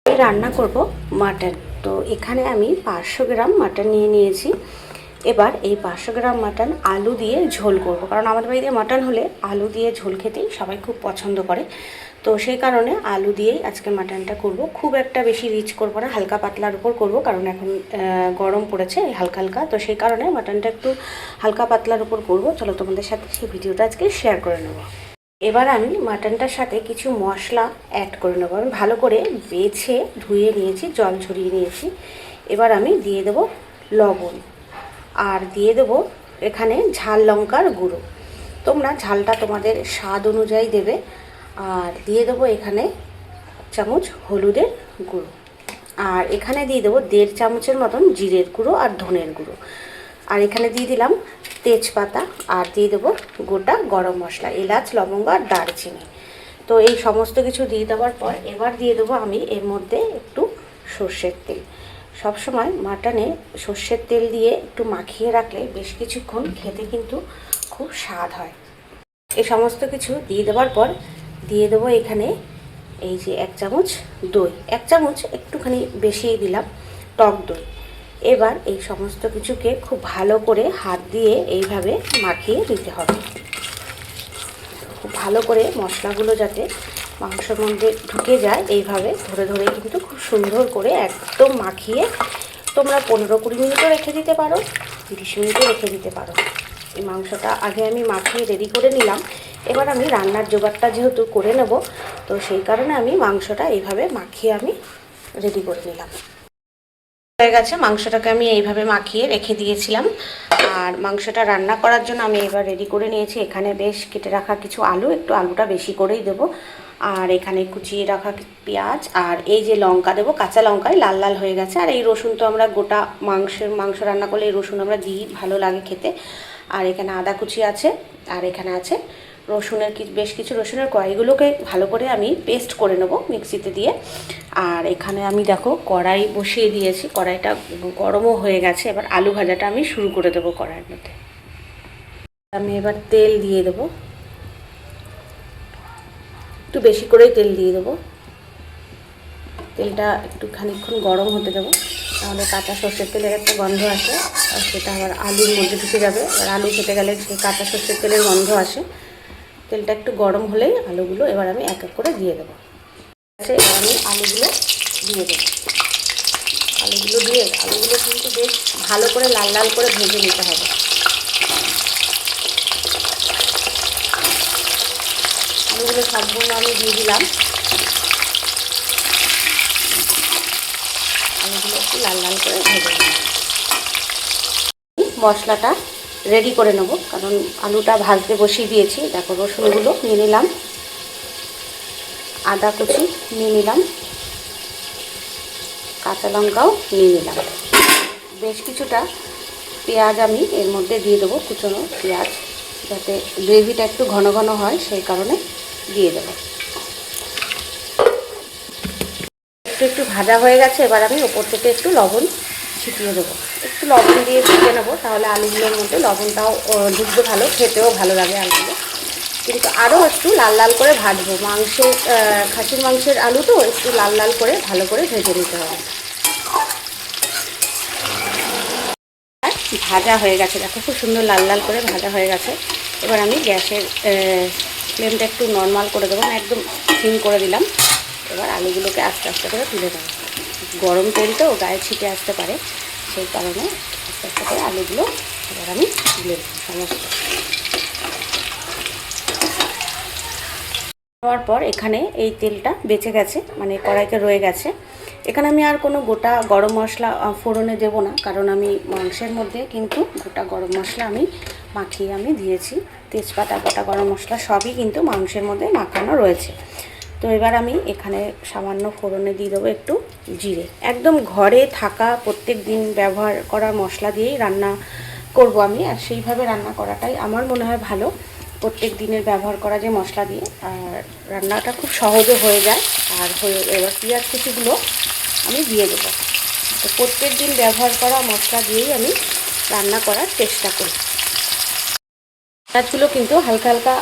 আমি রান্না করব মাটন। তো এখানে আমি 500 গ্রাম মাটন নিয়ে নিয়েছি। এবার এই 500 গ্রাম মাটন আলু দিয়ে ঝোল করব, কারণ আমাদের বাড়িতে মাটন হলে আলু দিয়ে ঝোল খেতেই সবাই খুব পছন্দ করে। তো সেই কারণে আলু দিয়েই আজকে মাটনটা করব। খুব একটা বেশি রিচ করব না, হালকা পাতলার উপর করব, কারণ এখন গরম পড়েছে হালকা হালকা। তো সেই কারণে মাটনটা একটু হালকা পাতলার উপর করব। চলো তোমাদের সাথে সেই ভিডিওটা আজকে শেয়ার করে নেব। এবার আমি মাটনটার সাথে কিছু মশলা অ্যাড করে নেবো। আমি ভালো করে বেছে ধুয়ে নিয়েছি, জল ঝরিয়ে নিয়েছি। এবার আমি দিয়ে দেব লবণ, আর দিয়ে দেব এখানে ঝাল লঙ্কার গুঁড়ো। তোমরা ঝালটা তোমাদের স্বাদ অনুযায়ী দেবে। আর দিয়ে দেবো এখানে চামচ হলুদের গুঁড়ো, আর এখানে দিয়ে দেবো 1.5 চামচের মতন জিরের গুঁড়ো আর ধনের গুঁড়ো। আর এখানে দিয়ে দিলাম তেজপাতা, আর দিয়ে দেবো গোটা গরম মশলা, এলাচ, লবঙ্গ আর দারচিনি। তো এই সমস্ত কিছু দিয়ে দেওয়ার পর এবার দিয়ে দেবো আমি এর মধ্যে একটু সর্ষের তেল। সবসময় মাটনে সর্ষের তেল দিয়ে একটু মাখিয়ে রাখলে বেশ কিছুক্ষণ খেতে কিন্তু খুব স্বাদ হয়। এই সমস্ত কিছু দিয়ে দেওয়ার পর দিয়ে দেবো এখানে এই যে 1 চামচ দই, 1 চামচ একটুখানি বেশিই দিলাম টক দই। এবার এই সমস্ত কিছুকে খুব ভালো করে হাত দিয়ে এইভাবে মাখিয়ে দিতে হবে। খুব ভালো করে মশলাগুলো যাতে মাংসের মধ্যে ঢুকে যায়, এইভাবে ধরে ধরে কিন্তু খুব সুন্দর করে একদম মাখিয়ে তোমরা 15-20 মিনিটও রেখে দিতে পারো, 30 মিনিটও রেখে দিতে পারো। এই মাংসটা আগে আমি মাখিয়ে রেডি করে নিলাম। এবার আমি রান্নার জোগাড়টা যেহেতু করে নেব, তো সেই কারণে আমি মাংসটা এইভাবে মাখিয়ে আমি রেডি করে নিলাম। হয়ে গেছে, মাংসটাকে আমি এইভাবে মাখিয়ে রেখে দিয়েছিলাম। আর মাংসটা রান্না করার জন্য আমি এবার রেডি করে নিয়েছি। এখানে বেশ কেটে রাখা কিছু আলু, একটু আলুটা বেশি করেই দেবো। আর এখানে কুচিয়ে রাখা পেঁয়াজ, আর এই যে লঙ্কা দেবো, কাঁচা লঙ্কায় লাল লাল হয়ে গেছে। আর এই রসুন তো আমরা গোটা মাংস রান্না করলে এই রসুন আমরা দিই, ভালো লাগে খেতে। আর এখানে আদা কুচি আছে, আর এখানে আছে রসুনের বেশ কিছু রসুনের কড়াইগুলোকে ভালো করে আমি পেস্ট করে নেব মিক্সিতে দিয়ে। আর এখানে আমি দেখো কড়াই বসিয়ে দিয়েছি, কড়াইটা গরমও হয়ে গেছে। এবার আলু ভাজাটা আমি শুরু করে দেবো কড়াইয়ের মধ্যে। আমি এবার তেল দিয়ে দেবো, একটু বেশি করেই তেল দিয়ে দেবো। তেলটা একটু খানিকক্ষণ গরম হতে দেবো, তাহলে কাঁচা সর্ষের তেলের একটা গন্ধ আসে, আর সেটা আবার আলুর মধ্যে ঢুকে যাবে। আর আলু খেতে গেলে সেই কাঁচা সর্ষের তেলের গন্ধ আসে। তেলটা একটু গরম হলেই আলুগুলো এবার আমি এক এক করে দিয়ে দেবো। এবার আমি আলুগুলো দিয়ে দেবো। আলুগুলো কিন্তু বেশ ভালো করে লাল লাল করে ভেজে নিতে হবে। আলুগুলো সম্পূর্ণ আমি দিয়ে দিলাম। আলুগুলো একটু লাল লাল করে ভেজে নিলাম। মশলাটা রেডি করে নেব, কারণ আলুটা ভাজতে বসিয়ে দিয়েছি। দেখো রসুনগুলো নিয়ে নিলাম, আদা কুচি নিয়ে নিলাম, কাঁচা লঙ্কাও নিয়ে নিলাম। বেশ কিছুটা পেঁয়াজ আমি এর মধ্যে দিয়ে দেবো, কুচনো পেঁয়াজ, যাতে গ্রেভিটা একটু ঘন ঘন হয়, সেই কারণে দিয়ে দেবো। একটু ভাজা হয়ে গেছে, এবার আমি ওপর থেকে একটু লবণ ছিটিয়ে দেবো। একটু লবণ দিয়ে ভেজে নেবো, তাহলে আলুগুলোর মধ্যে লবণটাও ঢুকবে, ভালো খেতেও ভালো লাগে আলুগুলো। কিন্তু আরও একটু লাল লাল করে ভাজবো। খাসির মাংসের আলু তো একটু লাল লাল করে ভালো করে ভেজে নিতে হবে। ভাজা হয়ে গেছে, দেখো খুব সুন্দর লাল লাল করে ভাজা হয়ে গেছে। এবার আমি গ্যাসের ফ্লেমটা একটু নর্মাল করে দেবো, না একদম সিম করে দিলাম। এবার আলুগুলোকে আস্তে আস্তে করে তুলে দেবো। গরম তেল তো গায়ে ছিটে আসতে পারে, সেই কারণে আস্তে আস্তে করে আলুগুলো এবার আমি তুলে দেবো সমস্ত। দেওয়ার পর এখানে এই তেলটা বেঁচে গেছে, মানে কড়াইতে রয়ে গেছে। এখানে আমি আর কোনো গোটা গরম মশলা ফোড়নে দেবো না, কারণ আমি মাংসের মধ্যে কিন্তু গোটা গরম মশলা আমি মাখিয়ে আমি দিয়েছি। তেজপাতা, গোটা গরম মশলা সবই কিন্তু মাংসের মধ্যে মাখানো রয়েছে। তো এবার আমি এখানে সামান্য ফোড়নে দিয়ে দেবো একটু জিরে। একদম ঘরে থাকা প্রত্যেক দিন ব্যবহার করা মশলা দিয়েই রান্না করব আমি, আর সেইভাবে রান্না করাটাই আমার মনে হয় ভালো। প্রত্যেক দিনের ব্যবহার করা যে মশলা দিয়ে, আর রান্নাটা খুব সহজে হয়ে যায়। আর এবার পেঁয়াজ কুচিগুলো আমি দিয়ে দেবো। তো প্রত্যেক দিন ব্যবহার করা মশলা দিয়েই আমি রান্না করার চেষ্টা করি। পেঁয়াজগুলো কিন্তু হালকা হালকা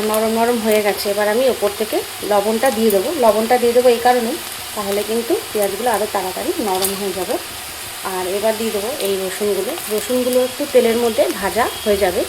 নরম নরম হয়ে গেছে। এবার আমি ওপর থেকে লবণটা দিয়ে দেবো। লবণটা দিয়ে দেবো এই কারণে, তাহলে কিন্তু পেঁয়াজগুলো আরও তাড়াতাড়ি নরম হয়ে যাবে। আর এবার দিয়ে দেবো এই রসুনগুলো একটু তেলের মধ্যে ভাজা হয়ে যাবে।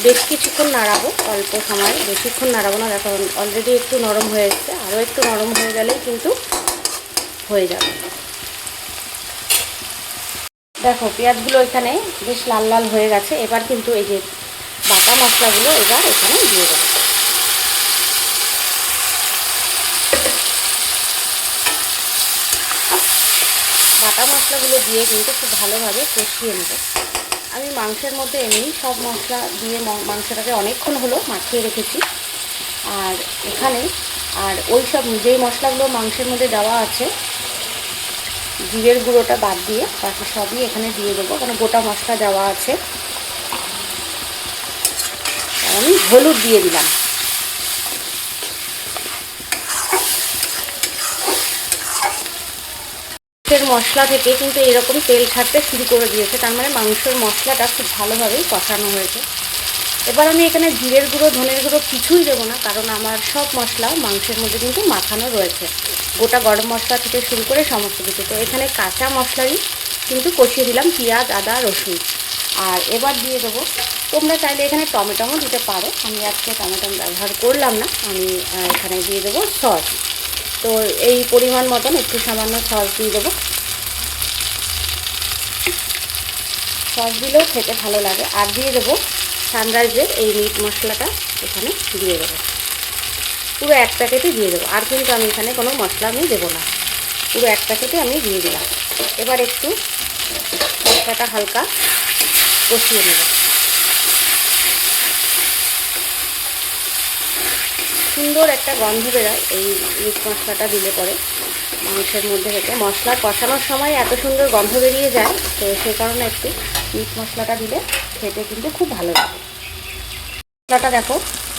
বেশ কিছুক্ষণ নাড়াবো, অল্প সময়, বেশিক্ষণ নাড়াবো না, কারণ অলরেডি একটু নরম হয়ে এসছে। আরও একটু নরম হয়ে গেলেই কিন্তু হয়ে যাবে। দেখো পেঁয়াজগুলো এখানে বেশ লাল লাল হয়ে গেছে। এবার কিন্তু এই যে বাটা মশলাগুলো এবার এখানে দিয়ে দেবো। বাটা মশলাগুলো দিয়ে কিন্তু খুব ভালোভাবে কষিয়ে নেব। আমি মাংসের মধ্যে এমনি সব মশলা দিয়ে মাংসটাকে অনেকক্ষণ হলো মাখিয়ে রেখেছি। আর এখানে ওই সব যেই মশলাগুলো মাংসের মধ্যে দেওয়া আছে, জিরের গুঁড়োটা বাদ দিয়ে বাকি সবই এখানে দিয়ে দেবো, কারণ গোটা মশলা দেওয়া আছে। আমি হলুদ দিয়ে দিলাম। মশলা থেকে কিন্তু এরকম তেল ছাড়তে শুরু করে দিয়েছে, তার মানে মাংসের মশলাটা খুব ভালোভাবেই কষানো হয়েছে। এবার আমি এখানে জিরের গুঁড়ো, ধনের গুঁড়ো কিছুই দেবো না, কারণ আমার সব মশলা মাংসের মধ্যে কিন্তু মাখানো রয়েছে, গোটা গরম মশলা থেকে শুরু করে সমস্ত কিছু। তো এখানে কাঁচা মশলাই কিন্তু কষিয়ে দিলাম, পেঁয়াজ, আদা, রসুন। আর এবার দিয়ে দেবো, তোমরা চাইলে এখানে টমেটোও দিতে পারো, আমি আজকে টমেটো ব্যবহার করলাম না। আমি এখানে দিয়ে দেবো সস। তো এই পরিমাণ মতন একটু সামান্য সস দিয়ে দেবো। সস দিলেও খেতে ভালো লাগে। আর দিয়ে দেবো সানরাইজের এই মিট মশলাটা এখানে দিয়ে দেবো, পুরো এক প্যাকেটই দিয়ে দেবো। আর কিন্তু আমি এখানে কোনো মশলা আমি দেবো না, পুরো এক প্যাকেটে আমি দিয়ে দিলাম। এবার একটু মশলাটা হালকা কষিয়ে নেব। সুন্দর একটা গন্ধ বেরোয় এই মিট মশলাটা দিলে পরে মাংসের মধ্যে থেকে। মশলা কষানোর সময় এত সুন্দর গন্ধ বেরিয়ে যায়, তো সেই কারণে একটু মিট মশলাটা দিলে খেতে কিন্তু খুব ভালো লাগে। মশলাটা দেখো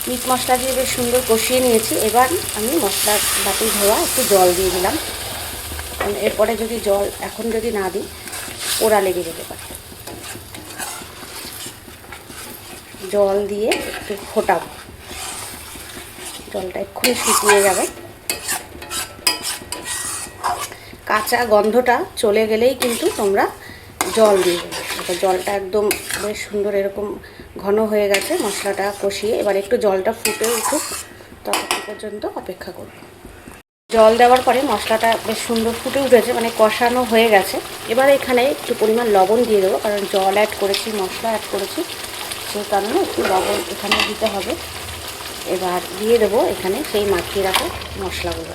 মিট মশলা দিয়ে বেশ সুন্দর কষিয়ে নিয়েছি। এবার আমি মশলা বাটি ধোয়া একটু জল দিয়ে দিলাম, কারণ এরপরে যদি জল এখন যদি না দিই পোড়া লেগে যেতে পারে। জল দিয়ে একটু ফোটাবো, জলটা এক্ষুনি শুকিয়ে যাবে। কাঁচা গন্ধটা চলে গেলেই কিন্তু তোমরা জল দিয়ে দেবে। জলটা একদম বেশ সুন্দর এরকম ঘন হয়ে গেছে মশলাটা কষিয়ে। এবার একটু জলটা ফুটে উঠুক, ততক্ষণ পর্যন্ত অপেক্ষা করব। জল দেওয়ার পরে মশলাটা বেশ সুন্দর ফুটে উঠেছে, মানে কষানো হয়ে গেছে। এবার এখানে একটু পরিমাণ লবণ দিয়ে দেবো, কারণ জল অ্যাড করেছি, মশলা অ্যাড করেছি, সেই কারণে একটু লবণ এখানে দিতে হবে। এবার দিয়ে দেবো এখানে সেই মাখিয়ে রাখা মশলাগুলো।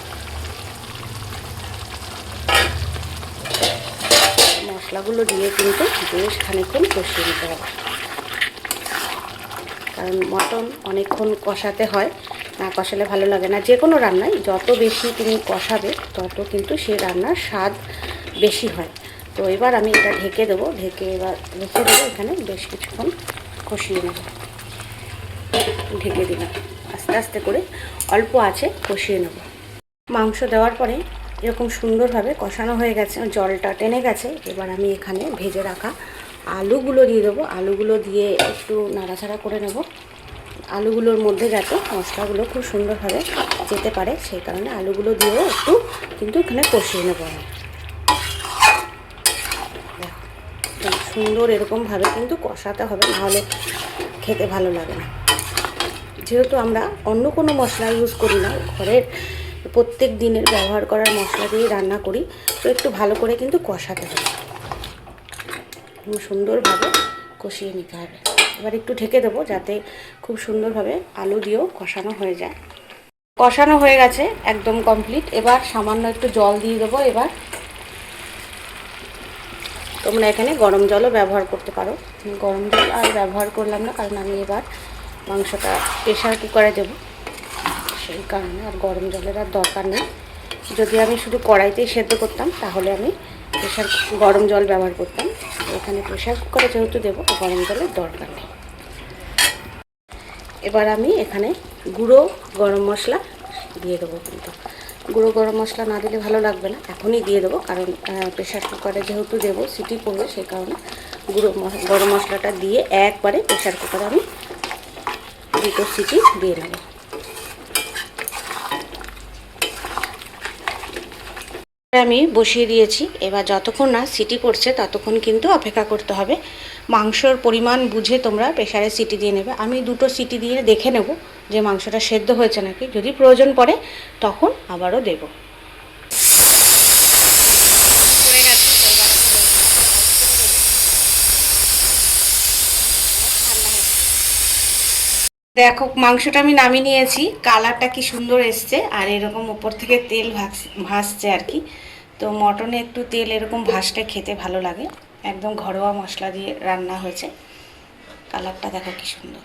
মশলাগুলো দিয়ে কিন্তু বেশ খানিকক্ষণ কষিয়ে নিতে হবে, কারণ মটন অনেকক্ষণ কষাতে হয়, না কষালে ভালো লাগে না। যে কোনো রান্নায় যত বেশি তুমি কষাবে তত কিন্তু সেই রান্নার স্বাদ বেশি হয়। তো এবার আমি এটা ঢেকে দেবো, ঢেকে এবার রেখে দেবো এখানে বেশ কিছুক্ষণ কষিয়ে নেব। ঢেকে দিলাম, আস্তে আস্তে করে অল্প আছে কষিয়ে নেব। মাংস দেওয়ার পরে এরকম সুন্দরভাবে কষানো হয়ে গেছে, জলটা টেনে গেছে। এবার আমি এখানে ভেজে রাখা আলুগুলো দিয়ে দেবো। আলুগুলো দিয়ে একটু নাড়াচাড়া করে নেব, আলুগুলোর মধ্যে যাতে মশলাগুলো খুব সুন্দরভাবে যেতে পারে, সেই কারণে আলুগুলো দিয়েও একটু কিন্তু এখানে কষিয়ে নেব। আমি দেখো সুন্দর এরকমভাবে কিন্তু কষাতে হবে, নাহলে খেতে ভালো লাগে না। যেহেতু আমরা অন্য কোনো মশলা ইউজ করি না, ঘরের প্রত্যেক দিনের ব্যবহার করার মশলা দিয়ে রান্না করি, তো একটু ভালো করে কিন্তু কষাতে হবে, সুন্দরভাবে কষিয়ে নিতে হবে। এবার একটু ঢেকে দেবো যাতে খুব সুন্দরভাবে আলু দিয়েও কষানো হয়ে যায়। কষানো হয়ে গেছে একদম কমপ্লিট। এবার সামান্য একটু জল দিয়ে দেবো। এবার তোমরা এখানে গরম জলও ব্যবহার করতে পারো, গরম জল আর ব্যবহার করলাম না, কারণ আমি এবার মাংসটা প্রেশার কুকারে দেবো, সেই কারণে আর গরম জলের আর দরকার নেই। যদি আমি শুধু কড়াইতেই সেদ্ধ করতাম তাহলে আমি গরম জল ব্যবহার করতাম। এখানে প্রেশার কুকারে যেহেতু দেবো, গরম জলের দরকার নেই। এবার আমি এখানে গুঁড়ো গরম মশলা দিয়ে দেবো, কিন্তু গুঁড়ো গরম মশলা না দিলে ভালো লাগবে না, এখনই দিয়ে দেবো, কারণ প্রেশার কুকারে যেহেতু দেবো সিটি পড়বে, সেই কারণে গরম মশলাটা দিয়ে একবারে প্রেশার কুকারে আমি 2টো সিটি দিয়ে নেব। আমি বসিয়ে দিয়েছি। এবার যতক্ষণ না সিটি পড়ছে ততক্ষণ কিন্তু অপেক্ষা করতে হবে। মাংসর পরিমাণ বুঝে তোমরা প্রেসারে সিটি দিয়ে নেবে। আমি 2টো সিটি দিয়ে দেখে নেব যে মাংসটা সেদ্ধ হয়েছে নাকি। যদি প্রয়োজন পড়ে তখন আবারও দেব। দেখো মাংসটা আমি নামিয়ে নিয়েছি, কালারটা কি সুন্দর এসছে, আর এরকম উপর থেকে তেল ভাসছে আর কি। তো মটনে একটু তেল এরকম ভাসলে খেতে ভালো লাগে। একদম ঘরোয়া মশলা দিয়ে রান্না হয়েছে। কালারটা দেখো কি সুন্দর।